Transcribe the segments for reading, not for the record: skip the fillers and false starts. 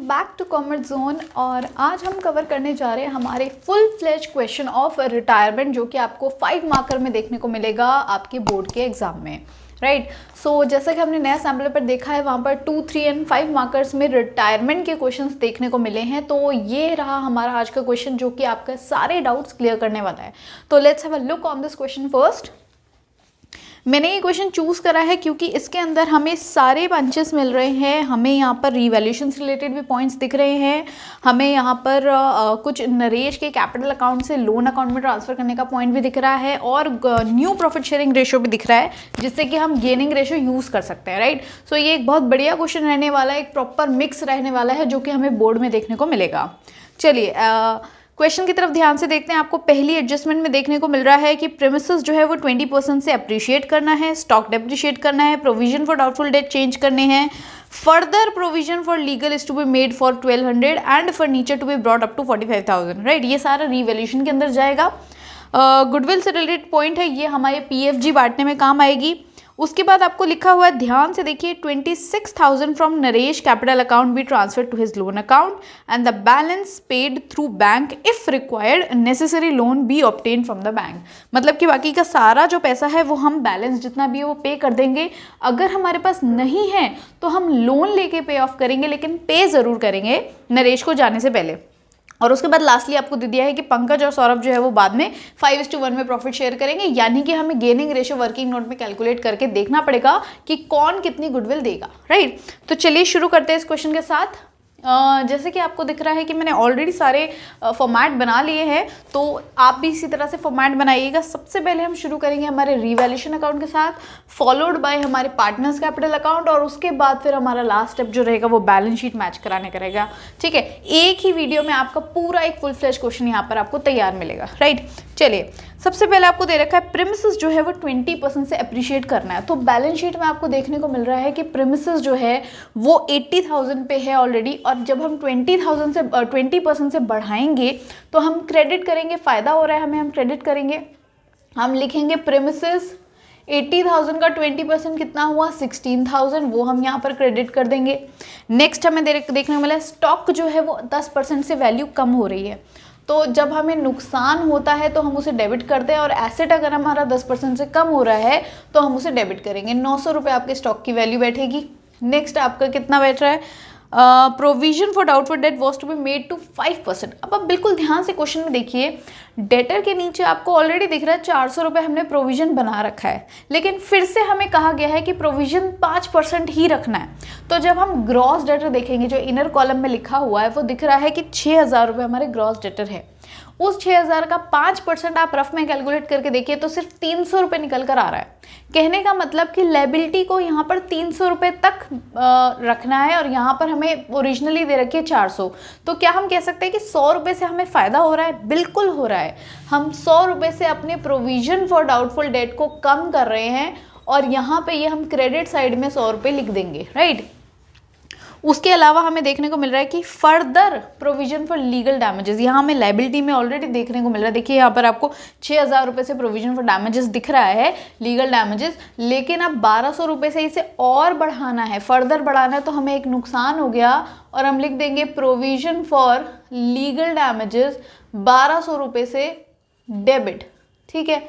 Back to commerce zone. और आज हम कवर करने जा रहे हैं हमारे full fledge question of retirement, जो कि आपको 5 मार्कर में देखने को मिलेगा आपके बोर्ड के एग्जाम में। राइट। सो जैसा कि हमने नया सैम्पल पर देखा है, वहाँ पर 2, 3 एंड 5 मार्कर्स में रिटायरमेंट के क्वेश्चंस देखने को मिले हैं। तो ये रहा हमारा आज का क्वेश्चन, जो कि आपका सारे डाउट्स क्लियर करने वाला है। तो let's have a look on this question first. मैंने ये क्वेश्चन चूज़ करा है क्योंकि इसके अंदर हमें सारे बंचेस मिल रहे हैं। हमें यहाँ पर रीवैल्यूएशन से रिलेटेड भी पॉइंट्स दिख रहे हैं। हमें यहाँ पर कुछ नरेश के कैपिटल अकाउंट से लोन अकाउंट में ट्रांसफ़र करने का पॉइंट भी दिख रहा है, और न्यू प्रॉफिट शेयरिंग रेशो भी दिख रहा है, जिससे कि हम गेनिंग रेशो यूज़ कर सकते हैं। राइट। सो ये एक बहुत बढ़िया क्वेश्चन रहने वाला है, एक प्रॉपर मिक्स रहने वाला है, जो कि हमें बोर्ड में देखने को मिलेगा। चलिए क्वेश्चन की तरफ ध्यान से देखते हैं। आपको पहली एडजस्टमेंट में देखने को मिल रहा है कि प्रीमिसेस जो है वो 20% से अप्रिशिएट करना है, स्टॉक डेप्रिशिएट करना है, provision for doubtful debt change करने हैं, further provision for legal is to be made for 1200 and furniture to be brought up to 45,000। Right. ये सारा रीवैल्यूएशन के अंदर जाएगा। गुडविल से रिलेटेड पॉइंट है, ये हमारे PFG बांटने में काम आएगी। उसके बाद आपको लिखा हुआ है, ध्यान से देखिए, 26,000 from Naresh capital account be transfer to his loan account and the balance paid through bank if required necessary loan be obtain from the bank. मतलब कि बाकी का सारा जो पैसा है वो हम बैलेंस जितना भी है वो पे कर देंगे। अगर हमारे पास नहीं है तो हम लोन लेके पे ऑफ करेंगे, लेकिन पे ज़रूर करेंगे नरेश को जाने से पहले। और उसके बाद लास्टली आपको दे दिया है कि पंकज और सौरभ जो है वो बाद में 5:1 में प्रॉफिट शेयर करेंगे, यानी कि हमें गेनिंग रेशियो वर्किंग नोट में कैलकुलेट करके देखना पड़ेगा कि कौन कितनी गुडविल देगा। राइट। तो चलिए शुरू करते हैं इस क्वेश्चन के साथ। जैसे कि आपको दिख रहा है कि मैंने ऑलरेडी सारे फॉर्मेट बना लिए हैं, तो आप भी इसी तरह से फॉर्मेट बनाइएगा। सबसे पहले हम शुरू करेंगे हमारे रीवैल्यूएशन अकाउंट के साथ, फॉलोड बाय हमारे पार्टनर्स कैपिटल अकाउंट, और उसके बाद फिर हमारा लास्ट स्टेप जो रहेगा वो बैलेंस शीट मैच कराने का रहेगा। ठीक है। एक ही वीडियो में आपका पूरा एक फुल फ्लैश क्वेश्चन यहाँ पर आपको तैयार मिलेगा। राइट। चलिए सबसे पहले आपको दे रखा है प्रीमिसेस जो है वो 20% से अप्रिशिएट करना है। तो बैलेंस शीट में आपको देखने को मिल रहा है कि प्रीमिसेस जो है वो 80,000 पे है ऑलरेडी, और जब हम 20,000 से 20% से बढ़ाएंगे तो हम क्रेडिट करेंगे, फ़ायदा हो रहा है हमें, हम क्रेडिट करेंगे। हम लिखेंगे प्रीमिसेस 80,000 का 20% कितना हुआ 16,000, वो हम यहाँ पर क्रेडिट कर देंगे। नेक्स्ट हमें देखने को मिला स्टॉक जो है वो 10% से वैल्यू कम हो रही है। तो जब हमें नुकसान होता है तो हम उसे डेबिट करते हैं, और एसेट अगर हमारा 10% से कम हो रहा है तो हम उसे डेबिट करेंगे। 900 रुपये आपके स्टॉक की वैल्यू बैठेगी। नेक्स्ट आपका कितना बैठ रहा है, provision for doubtful debt was to be made to 5%। अब आप बिल्कुल ध्यान से क्वेश्चन में देखिए, डेटर के नीचे आपको ऑलरेडी दिख रहा है 400 रुपये हमने प्रोविजन बना रखा है, लेकिन फिर से हमें कहा गया है कि प्रोविजन 5% ही रखना है। तो जब हम ग्रॉस डेटर देखेंगे, जो इनर कॉलम में लिखा हुआ है वो दिख रहा है कि 6,000 रुपये हमारे ग्रॉस डेटर है। उस 6,000 का 5% आप रफ में कैलकुलेट करके देखिए तो सिर्फ 300 रुपये निकल कर आ रहा है। कहने का मतलब कि लायबिलिटी को यहाँ पर 300 रुपये तक रखना है, और यहाँ पर हमें ओरिजिनली दे रखी है 400। तो क्या हम कह सकते हैं कि 100 रुपये से हमें फ़ायदा हो रहा है? बिल्कुल हो रहा है। हम 100 रुपये से अपने प्रोविजन फॉर डाउटफुल डेट को कम कर रहे हैं, और यहाँ पे ये हम क्रेडिट साइड में 100 रुपये लिख देंगे। राइट। उसके अलावा हमें देखने को मिल रहा है कि further provision for legal damages, यहाँ हमें लायबिलिटी में ऑलरेडी देखने को मिल रहा है। देखिए यहाँ पर आपको 6,000 रुपये से प्रोविजन फॉर डैमेजेस दिख रहा है, लीगल डैमेजेस, लेकिन अब 1,200 रुपये से इसे और बढ़ाना है, फर्दर बढ़ाना है, तो हमें एक नुकसान हो गया, और हम लिख देंगे प्रोविजन फॉर लीगल डैमेजेस 1,200 रुपये से डेबिट। ठीक है।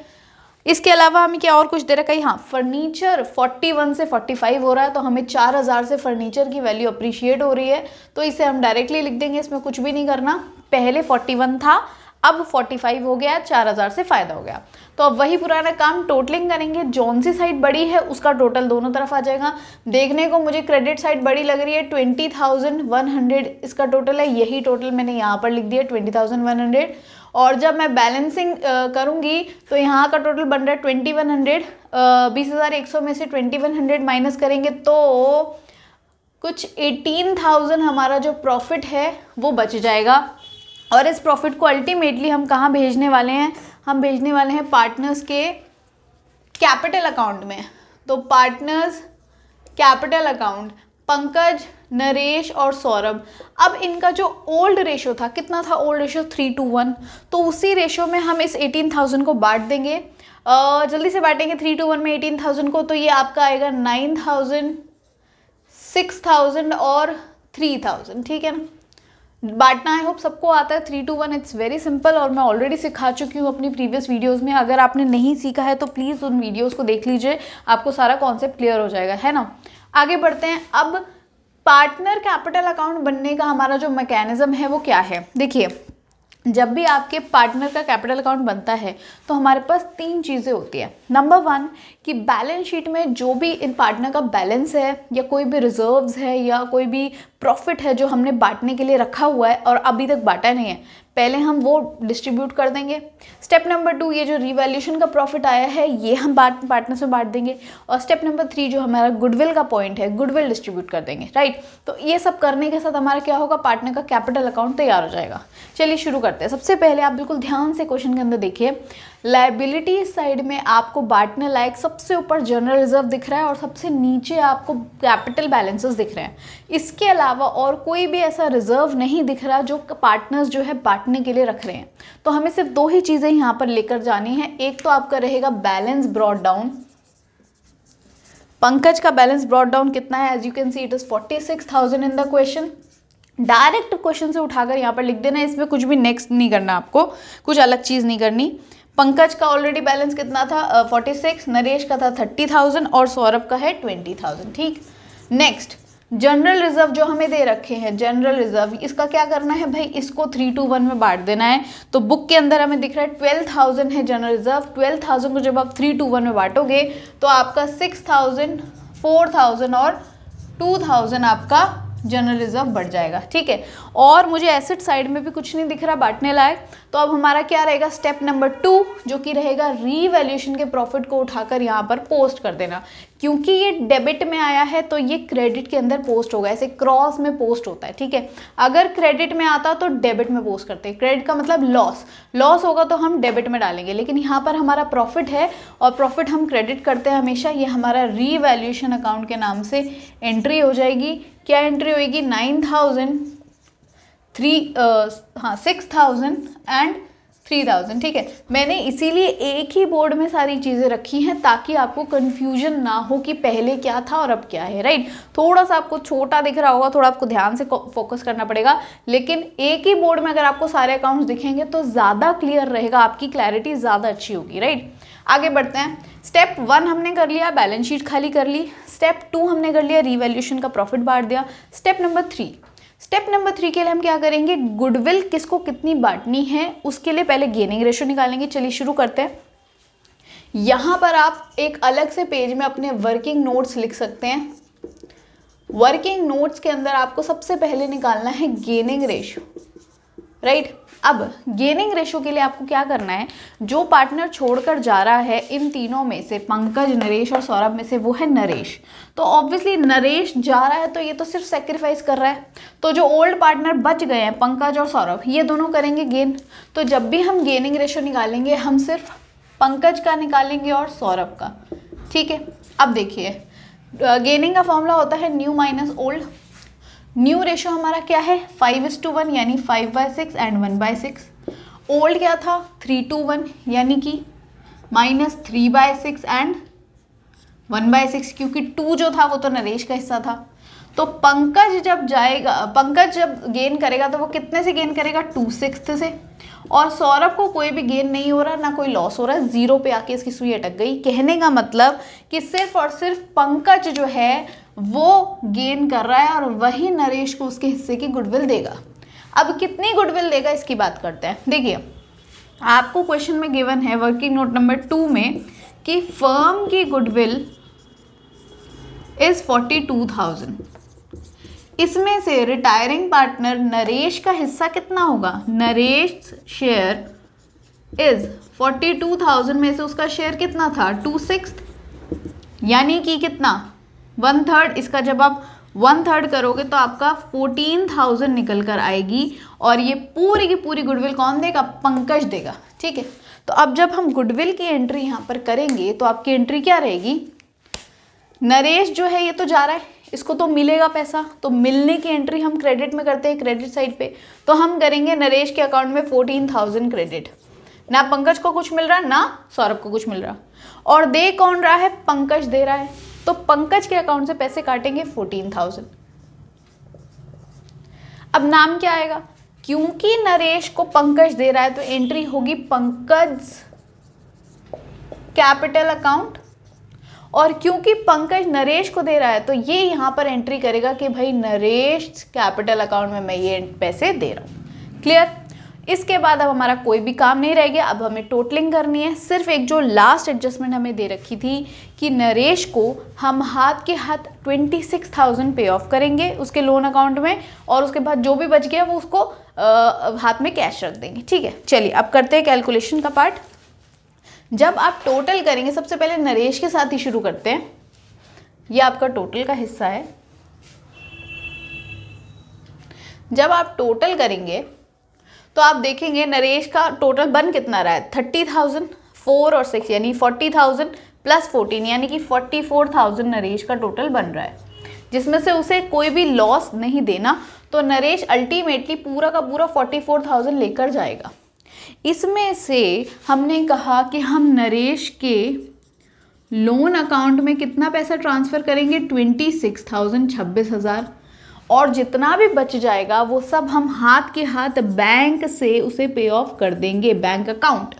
इसके अलावा हमें क्या और कुछ दे रखा है, हाँ, फर्नीचर 41 से 45 हो रहा है, तो हमें 4,000 से फर्नीचर की वैल्यू अप्रिशिएट हो रही है, तो इसे हम डायरेक्टली लिख देंगे, इसमें कुछ भी नहीं करना। पहले 41 था, अब 45 हो गया, 4,000 से फ़ायदा हो गया। तो अब वही पुराना काम टोटलिंग करेंगे, जौन सी साइड बड़ी है उसका टोटल दोनों तरफ आ जाएगा। देखने को मुझे क्रेडिट साइड बड़ी लग रही है, 20,100 इसका टोटल है, यही टोटल मैंने यहाँ पर लिख दिया 20,100। और जब मैं बैलेंसिंग करूँगी तो यहाँ का टोटल बन रहा है 2100। 20,100 में से 2100 माइनस करेंगे तो कुछ 18,000 हमारा जो प्रॉफिट है वो बच जाएगा। और इस प्रॉफिट को अल्टीमेटली हम कहाँ भेजने वाले हैं, हम भेजने वाले हैं पार्टनर्स के कैपिटल अकाउंट में। तो partners capital account, Pankaj, Naresh और सौरभ, अब इनका जो ओल्ड रेशो था, कितना था ओल्ड रेशो, 3:1, तो उसी रेशो में हम इस 18,000 को बांट देंगे। जल्दी से बांटेंगे 3:1 में 18,000 को, तो ये आपका आएगा 9,000, 6,000 और 3000, ठीक है ना। बांटना आई होप सबको आता है 3 to 1, इट्स वेरी सिंपल, और मैं ऑलरेडी सिखा चुकी हूँ अपनी प्रीवियस वीडियोस में। अगर आपने नहीं सीखा है तो प्लीज़ उन वीडियोस को देख लीजिए, आपको सारा कॉन्सेप्ट क्लियर हो जाएगा, है ना। आगे बढ़ते हैं। अब पार्टनर कैपिटल अकाउंट बनने का हमारा जो मैकेनिज्म है वो क्या है। देखिए, जब भी आपके पार्टनर का कैपिटल अकाउंट बनता है तो हमारे पास 3 चीज़ें होती है। नंबर 1 कि बैलेंस शीट में जो भी इन पार्टनर का बैलेंस है या कोई भी रिजर्व्स है या कोई भी प्रॉफिट है जो हमने बांटने के लिए रखा हुआ है और अभी तक बांटा नहीं है, पहले हम वो डिस्ट्रीब्यूट कर देंगे। स्टेप नंबर 2 ये जो रिवैल्यूएशन का प्रॉफिट आया है ये हम पार्टनर्स में बांट देंगे। और स्टेप नंबर 3 जो हमारा गुडविल का पॉइंट है, गुडविल डिस्ट्रीब्यूट कर देंगे, राइट। तो ये सब करने के साथ हमारा क्या होगा, पार्टनर का कैपिटल अकाउंट तैयार हो जाएगा। चलिए शुरू करते हैं। सबसे पहले आप बिल्कुल ध्यान से क्वेश्चन के अंदर देखिए, लायबिलिटी साइड में आपको बांटने लायक सबसे ऊपर जनरल रिजर्व दिख रहा है और सबसे नीचे आपको कैपिटल बैलेंसेस दिख रहे हैं। इसके अलावा और कोई भी ऐसा रिजर्व नहीं दिख रहा जो पार्टनर्स जो है बांटने के लिए रख रहे हैं। तो हमें सिर्फ 2 ही चीज़ें यहाँ पर लेकर जानी है। एक तो आपका रहेगा बैलेंस ब्रॉट डाउन। पंकज का बैलेंस ब्रॉट डाउन कितना है, as you can see it is 46,000 in the question. Direct question से उठाकर यहाँ पर लिख देना, इसमें कुछ भी नेक्स्ट नहीं करना, आपको कुछ अलग चीज़ नहीं करनी। पंकज का ऑलरेडी बैलेंस कितना था 46, नरेश का था 30,000 और सौरभ का है 20,000, ठीक। नेक्स्ट जनरल रिजर्व जो हमें दे रखे हैं, जनरल रिजर्व, इसका क्या करना है भाई, इसको 3 to 1 में बांट देना है। तो बुक के अंदर हमें दिख रहा है 12,000 है जनरल रिजर्व। 12,000 को जब आप 3 to 1 में बांटोगे तो आपका 6,000, 4,000 और 2,000 आपका जनरल रिजर्व बढ़ जाएगा, ठीक है। और मुझे एसेट साइड में भी कुछ नहीं दिख रहा बांटने लायक। तो अब हमारा क्या रहेगा, स्टेप नंबर 2 जो कि रहेगा रीवैल्यूएशन के प्रॉफिट को उठाकर यहाँ पर पोस्ट कर देना। क्योंकि ये डेबिट में आया है तो ये क्रेडिट के अंदर पोस्ट होगा, ऐसे क्रॉस में पोस्ट होता है, ठीक है। अगर क्रेडिट में आता तो डेबिट में पोस्ट करते हैं। क्रेडिट का मतलब लॉस होगा तो हम डेबिट में डालेंगे, लेकिन यहाँ पर हमारा प्रॉफिट है और प्रॉफिट हम क्रेडिट करते हैं हमेशा। ये हमारा रीवैल्यूएशन अकाउंट के नाम से एंट्री हो जाएगी। क्या एंट्री होएगी, 6,000 एंड 3,000, ठीक है। मैंने इसीलिए एक ही बोर्ड में सारी चीज़ें रखी हैं ताकि आपको कंफ्यूजन ना हो कि पहले क्या था और अब क्या है, राइट। थोड़ा सा आपको छोटा दिख रहा होगा, थोड़ा आपको ध्यान से फोकस करना पड़ेगा, लेकिन एक ही बोर्ड में अगर आपको सारे अकाउंट्स दिखेंगे तो ज़्यादा क्लियर रहेगा, आपकी क्लैरिटी ज़्यादा अच्छी होगी, राइट। आगे बढ़ते हैं। स्टेप 1 हमने कर लिया, बैलेंस शीट खाली कर ली। स्टेप 2 हमने कर लिया, रिवैल्यूएशन का प्रॉफिट बांट दिया। स्टेप नंबर 3 के लिए हम क्या करेंगे, गुडविल किसको कितनी बांटनी है उसके लिए पहले गेनिंग रेशो निकालेंगे। चलिए शुरू करते हैं। यहाँ पर आप एक अलग से पेज में अपने वर्किंग नोट्स लिख सकते हैं। वर्किंग नोट्स के अंदर आपको सबसे पहले निकालना है गेनिंग रेशो, राइट। अब गेनिंग रेशो के लिए आपको क्या करना है, जो पार्टनर छोड़कर जा रहा है इन तीनों में से, पंकज, नरेश और सौरभ में से, वो है नरेश। तो ऑब्वियसली नरेश जा रहा है तो ये तो सिर्फ सेक्रीफाइस कर रहा है। तो जो ओल्ड पार्टनर बच गए हैं, पंकज और सौरभ, ये दोनों करेंगे गेन। तो जब भी हम गेनिंग रेशो निकालेंगे हम सिर्फ पंकज का निकालेंगे और सौरभ का, ठीक है। अब देखिए, गेनिंग का फॉर्मूला होता है new minus old. New ratio हमारा क्या है, 5:1 यानी 5/6 एंड 1/6। ओल्ड क्या था, 3:1 यानी कि -3/6 एंड 1/6, क्योंकि 2 जो था वो तो नरेश का हिस्सा था। तो पंकज जब गेन करेगा तो वो कितने से गेन करेगा, 2/6 से। और सौरभ को कोई भी गेन नहीं हो रहा, ना कोई लॉस हो रहा है, 0 पे आके इसकी सुई अटक गई। कहने का मतलब कि सिर्फ और सिर्फ पंकज जो है वो गेन कर रहा है और वही नरेश को उसके हिस्से की गुडविल देगा। अब कितनी गुडविल देगा इसकी बात करते हैं। देखिए, आपको क्वेश्चन में गिवन है वर्किंग नोट नंबर 2 में कि फर्म की गुडविल इज 42,000। इसमें से रिटायरिंग पार्टनर नरेश का हिस्सा कितना होगा, नरेश शेयर इज 42,000 में से उसका शेयर कितना था, 2/6, यानी कि कितना, 1/3। इसका जब आप 1/3 करोगे तो आपका 14,000 निकल कर आएगी और ये पूरी की पूरी गुडविल कौन देगा, पंकज देगा, ठीक है। तो अब जब हम गुडविल की एंट्री यहाँ पर करेंगे तो आपकी एंट्री क्या रहेगी, नरेश जो है ये तो जा रहा है, इसको तो मिलेगा पैसा, तो मिलने की एंट्री हम क्रेडिट में करते हैं क्रेडिट साइड पे। तो हम करेंगे नरेश के अकाउंट में 14,000 क्रेडिट। ना पंकज को कुछ मिल रहा, ना सौरभ को कुछ मिल रहा, और दे कौन रहा है, पंकज दे रहा है। तो पंकज के अकाउंट से पैसे काटेंगे 14,000। अब नाम क्या आएगा, क्योंकि नरेश को पंकज दे रहा है तो एंट्री होगी पंकज कैपिटल अकाउंट, और क्योंकि पंकज नरेश को दे रहा है तो ये यहाँ पर एंट्री करेगा कि भाई नरेश कैपिटल अकाउंट में मैं ये पैसे दे रहा हूँ। क्लियर। इसके बाद अब हमारा कोई भी काम नहीं रह गया, अब हमें टोटलिंग करनी है। सिर्फ एक जो लास्ट एडजस्टमेंट हमें दे रखी थी कि नरेश को हम हाथ के हाथ 26,000 पे ऑफ करेंगे उसके लोन अकाउंट में, और उसके बाद जो भी बच गया वो उसको हाथ में कैश रख देंगे। ठीक है, चलिए अब करते हैं कैलकुलेशन का पार्ट। जब आप टोटल करेंगे, सबसे पहले नरेश के साथ ही शुरू करते हैं। ये आपका टोटल का हिस्सा है। जब आप टोटल करेंगे तो आप देखेंगे नरेश का टोटल बन कितना रहा है, 30,000, 4 और 6 यानी 40,000 प्लस 14 यानी कि 44,000 नरेश का टोटल बन रहा है, जिसमें से उसे कोई भी लॉस नहीं देना। तो नरेश अल्टीमेटली पूरा का पूरा 44,000 लेकर जाएगा। इसमें से हमने कहा कि हम नरेश के लोन अकाउंट में कितना पैसा ट्रांसफ़र करेंगे, 26,000, 26,000, और जितना भी बच जाएगा वो सब हम हाथ के हाथ बैंक से उसे पे ऑफ कर देंगे, बैंक अकाउंट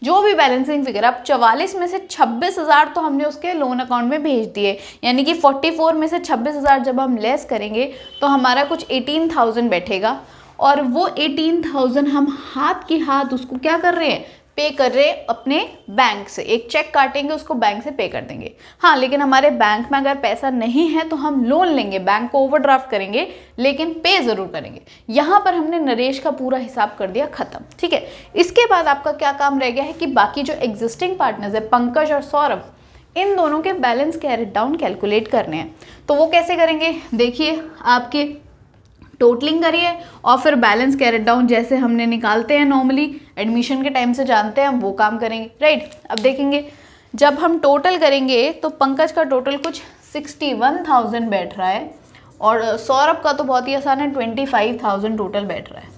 जो भी बैलेंसिंग फिगर। अब 44 में से 26,000 तो हमने उसके लोन अकाउंट में भेज दिए, यानी कि 44 में से 26,000 जब हम लेस करेंगे तो हमारा कुछ 18,000 बैठेगा, और वो 18,000 हम हाथ के हाथ उसको क्या कर रहे हैं, पे कर रहे हैं अपने बैंक से। एक चेक काटेंगे, उसको बैंक से पे कर देंगे। हाँ, लेकिन हमारे बैंक में अगर पैसा नहीं है तो हम लोन लेंगे, बैंक को ओवरड्राफ्ट करेंगे, लेकिन पे ज़रूर करेंगे। यहाँ पर हमने नरेश का पूरा हिसाब कर दिया ख़त्म। ठीक है, इसके बाद आपका क्या काम रह गया है कि बाकी जो एग्जिस्टिंग पार्टनर्स है पंकज और सौरभ, इन दोनों के बैलेंस कैरेट डाउन कैलकुलेट करने हैं। तो वो कैसे करेंगे, देखिए आपके टोटलिंग करिए और फिर बैलेंस कैरेट डाउन जैसे हमने निकालते हैं नॉर्मली एडमिशन के टाइम से जानते हैं हम, वो काम करेंगे। राइट, अब देखेंगे जब हम टोटल करेंगे तो पंकज का टोटल कुछ 61,000 बैठ रहा है, और सौरभ का तो बहुत ही आसान है, 25,000 टोटल बैठ रहा है।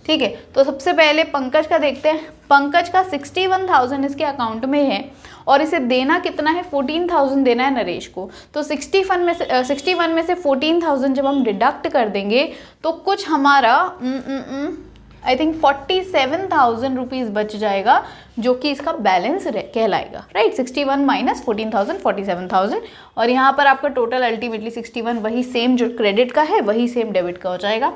ठीक है, तो सबसे पहले पंकज का देखते हैं। पंकज का 61,000 इसके अकाउंट में है, और इसे देना कितना है, 14,000 देना है नरेश को। तो 61 में से 14,000 जब हम डिडक्ट कर देंगे तो कुछ हमारा आई थिंक 47,000 रुपीज़ बच जाएगा, जो कि इसका बैलेंस कहलाएगा। राइट, 61 माइनस 14,000 47,000, और यहाँ पर आपका टोटल अल्टीमेटली 61 वही सेम जो क्रेडिट का है वही सेम डेबिट का हो जाएगा।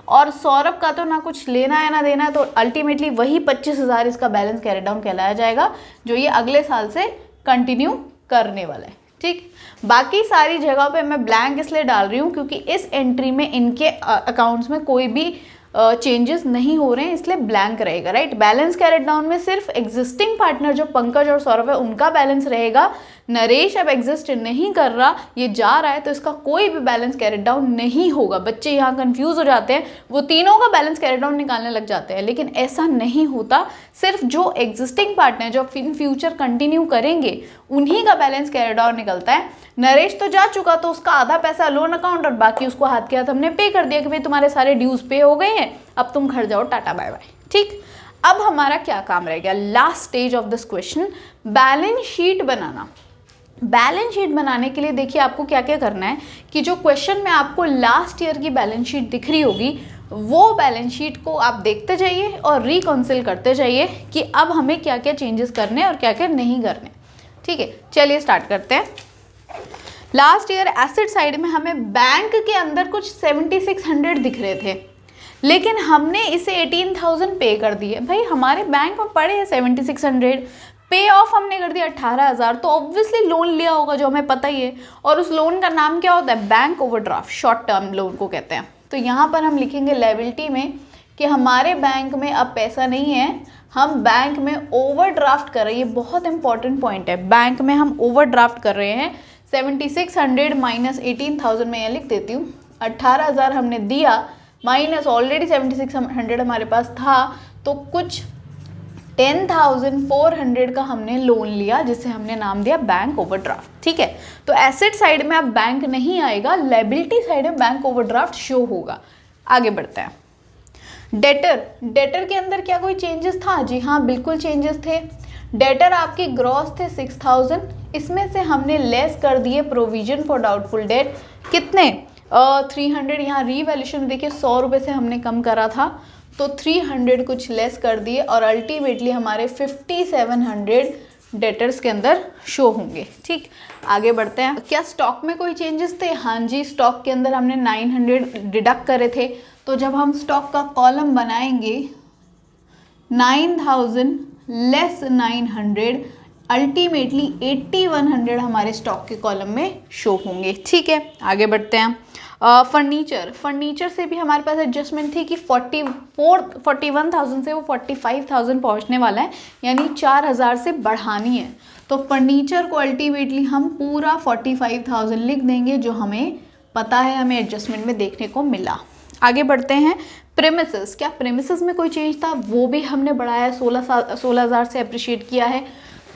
और सौरभ का तो ना कुछ लेना है ना देना है, तो अल्टीमेटली वही 25,000 इसका बैलेंस कैरी डाउन कहलाया जाएगा, जो ये अगले साल से कंटिन्यू करने वाला है। ठीक, बाकी सारी जगह पे मैं ब्लैंक इसलिए डाल रही हूँ क्योंकि इस एंट्री में इनके अकाउंट्स में कोई भी चेंजेस नहीं हो रहे हैं, इसलिए ब्लैंक रहेगा। राइट, बैलेंस कैरेट डाउन में सिर्फ एग्जिस्टिंग पार्टनर जो पंकज और सौरभ है उनका बैलेंस रहेगा। नरेश अब एग्जिस्ट नहीं कर रहा, ये जा रहा है, तो इसका कोई भी बैलेंस कैरेट डाउन नहीं होगा। बच्चे यहाँ कंफ्यूज हो जाते हैं, वो तीनों का बैलेंस कैरेट डाउन निकालने लग जाते हैं, लेकिन ऐसा नहीं होता। सिर्फ जो एग्जिस्टिंग पार्टनर जो इन फ्यूचर कंटिन्यू करेंगे उन्हीं का बैलेंस कैरेट डाउन निकलता है। नरेश तो जा चुका, तो उसका आधा पैसा लोन अकाउंट और बाकी उसको हाथ के हाथ हमने पे कर दिया कि भाई तुम्हारे सारे ड्यूज पे हो गए हैं, अब तुम घर जाओ, टाटा बाय बाय। ठीक, अब हमारा क्या काम रह गया, last stage of this question, balance sheet banana. Balance sheet बनाने के लिए देखिए आपको क्या क्या करना है कि जो क्वेश्चन में आपको लास्ट ईयर की बैलेंस शीट दिख रही होगी, वो बैलेंस शीट को आप देखते जाइए और रिकॉन्सिल करते जाइए कि अब हमें क्या क्या चेंजेस करने हैं और क्या क्या नहीं करने। ठीक है, चलिए स्टार्ट करते हैं। लास्ट ईयर एसेट साइड में हमें बैंक के अंदर कुछ 7600 दिख रहे थे, लेकिन हमने इसे 18,000 पे कर दिए। भाई हमारे बैंक में पड़े हैं 7600, पे ऑफ हमने कर दिया 18,000, तो ऑब्वियसली लोन लिया होगा जो हमें पता ही है, और उस लोन का नाम क्या होता है, bank overdraft, short term loan को कहते हैं। तो यहाँ पर हम लिखेंगे लायबिलिटी में कि हमारे बैंक में अब पैसा नहीं है, हम बैंक में ओवरड्राफ्ट कर रहे हैं। ये बहुत इंपॉर्टेंट पॉइंट है, बैंक में हम ओवरड्राफ्ट कर रहे हैं। 7600 माइनस 18,000 मैं यहाँ लिख देती हूँ, 18,000 हमने दिया माइनस ऑलरेडी 7600 हमारे पास था, तो कुछ 10,400 का हमने लोन लिया, जिसे हमने नाम दिया बैंक ओवरड्राफ्ट। ठीक है, तो एसेट साइड में अब बैंक नहीं आएगा, लायबिलिटी साइड में बैंक ओवरड्राफ्ट शो होगा। आगे बढ़ते हैं। डेटर के अंदर क्या कोई चेंजेस था? जी हाँ, बिल्कुल चेंजेस थे। डेटर आपके ग्रॉस थे 6,000, इसमें से हमने लेस कर दिए प्रोविजन फॉर डाउटफुल डेट, कितने 300 यहाँ रीवैल्यूशन में देखिए 100 रुपये से हमने कम करा था, तो 300 कुछ लेस कर दिए और अल्टीमेटली हमारे 5700 डेटर्स के अंदर शो होंगे। ठीक, आगे बढ़ते हैं। क्या स्टॉक में कोई चेंजेस थे? हाँ जी, स्टॉक के अंदर हमने 900 डिडक्ट करे थे, तो जब हम स्टॉक का कॉलम बनाएंगे 9000 लेस 900, अल्टीमेटली 8100 हमारे स्टॉक के कॉलम में शो होंगे। ठीक है, आगे बढ़ते हैं। फर्नीचर से भी हमारे पास एडजस्टमेंट थी कि 41,000 से वो 45,000 पहुंचने वाला है, यानी 4,000 से बढ़ानी है। तो फर्नीचर को अल्टीमेटली हम पूरा 45,000 लिख देंगे, जो हमें पता है, हमें एडजस्टमेंट में देखने को मिला। आगे बढ़ते हैं। प्रेमिसेस, क्या प्रेमिसेस में कोई चेंज था? वो भी हमने बढ़ाया, 16,000 से अप्रिशिएट किया है।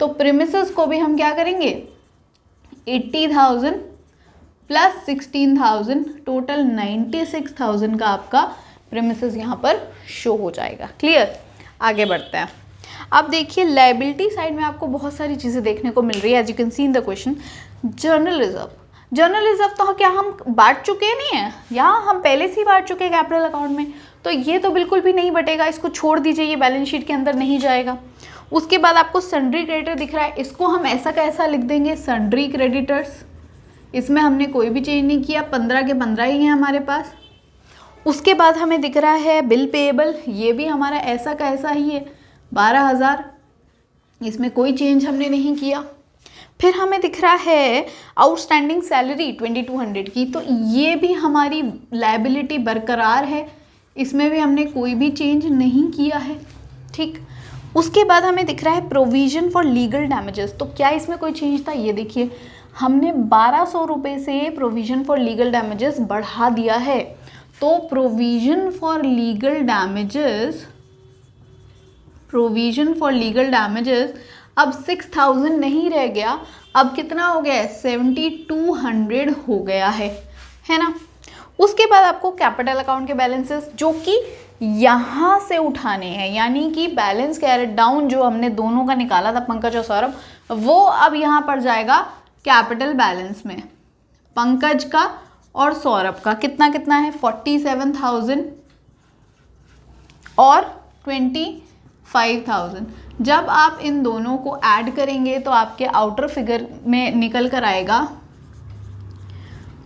तो प्रेमिसेस को भी हम क्या करेंगे, 80,000 प्लस 16,000, टोटल 96,000 का आपका प्रेमिसेस यहाँ पर शो हो जाएगा। क्लियर, आगे बढ़ते हैं। अब देखिए लायबिलिटी साइड में आपको बहुत सारी चीज़ें देखने को मिल रही है, as you can see in the question. General reserve तो क्या हम बांट चुके नहीं हैं? यहाँ हम पहले से ही बांट चुके हैं कैपिटल अकाउंट में, तो ये तो बिल्कुल भी नहीं बटेगा, इसको छोड़ दीजिए, ये बैलेंस शीट के अंदर नहीं जाएगा। उसके बाद आपको सन्ड्री क्रेडिटर दिख रहा है, इसको हम ऐसा का ऐसा लिख देंगे, सन्ड्री क्रेडिटर्स। इसमें हमने कोई भी चेंज नहीं किया, 15 के 15 ही हैं हमारे पास। उसके बाद हमें दिख रहा है बिल पेएबल, ये भी हमारा ऐसा का ऐसा ही है, 12,000, इसमें कोई चेंज हमने नहीं किया। फिर हमें दिख रहा है आउटस्टैंडिंग सैलरी 2200 की, तो ये भी हमारी लायबिलिटी बरकरार है, इसमें भी हमने कोई भी चेंज नहीं किया है। ठीक, उसके बाद हमें दिख रहा है प्रोविज़न फॉर लीगल डैमेजेस, तो क्या इसमें कोई चेंज था? ये देखिए हमने 1200 रुपये से प्रोविज़न फॉर लीगल डैमेजेस बढ़ा दिया है, तो प्रोविज़न फॉर लीगल डैमेजेस अब 6,000 नहीं रह गया, अब कितना हो गया है, 7,200 हो गया है ना। उसके बाद आपको कैपिटल अकाउंट के बैलेंसेस जो कि यहाँ से उठाने हैं, यानी कि बैलेंस कैरेट डाउन जो हमने दोनों का निकाला था, पंकज और सौरभ, वो अब यहाँ पर जाएगा कैपिटल बैलेंस में। पंकज का और सौरभ का कितना कितना है, 47,000 और 25,000। जब आप इन दोनों को ऐड करेंगे तो आपके आउटर फिगर में निकल कर आएगा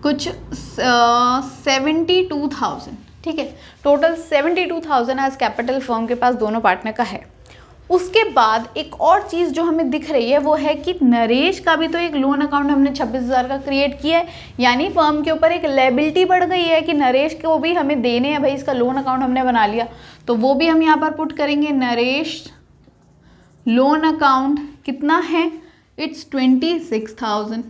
कुछ 72,000। ठीक है, टोटल 72,000 एज कैपिटल फर्म के पास दोनों पार्टनर का है। उसके बाद एक और चीज़ जो हमें दिख रही है वो है कि नरेश का भी तो एक लोन अकाउंट हमने 26,000 का क्रिएट किया है, यानी फर्म के ऊपर एक लायबिलिटी बढ़ गई है कि नरेश को भी हमें देने हैं, भाई इसका लोन अकाउंट हमने बना लिया, तो वो भी हम यहाँ पर पुट करेंगे। नरेश लोन अकाउंट कितना है, इट्स 26,000।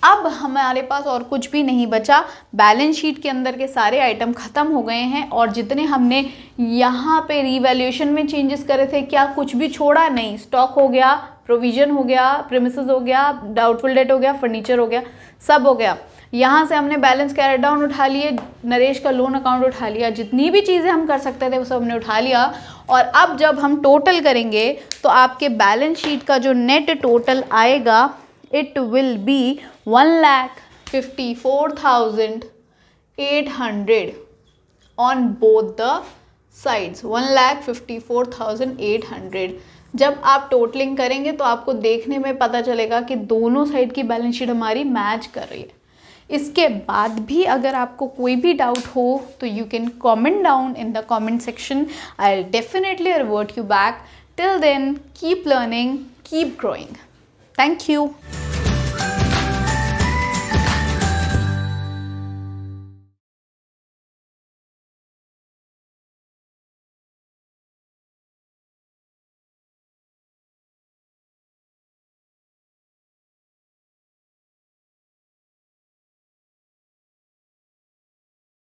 अब हमारे पास और कुछ भी नहीं बचा, बैलेंस शीट के अंदर के सारे आइटम ख़त्म हो गए हैं, और जितने हमने यहाँ पे रीवैल्यूएशन में चेंजेस करे थे, क्या कुछ भी छोड़ा नहीं। स्टॉक हो गया, प्रोविज़न हो गया, प्रीमिसेस हो गया, डाउटफुल डेट हो गया, फर्नीचर हो गया, सब हो गया। यहाँ से हमने बैलेंस कैरेट डाउन उठा लिए, नरेश का लोन अकाउंट उठा लिया, जितनी भी चीज़ें हम कर सकते थे वो सब हमने उठा लिया। और अब जब हम टोटल करेंगे तो आपके बैलेंस शीट का जो नेट टोटल आएगा, it will be 1,54,800 on both the sides, 1,54,800। जब आप टोटलिंग करेंगे तो आपको देखने में पता चलेगा कि दोनों साइड की बैलेंस शीट हमारी मैच कर रही है। इसके बाद भी अगर आपको कोई भी डाउट हो तो you can comment down in the comment section, I will definitely revert you back. Till then keep learning, keep growing. Thank you.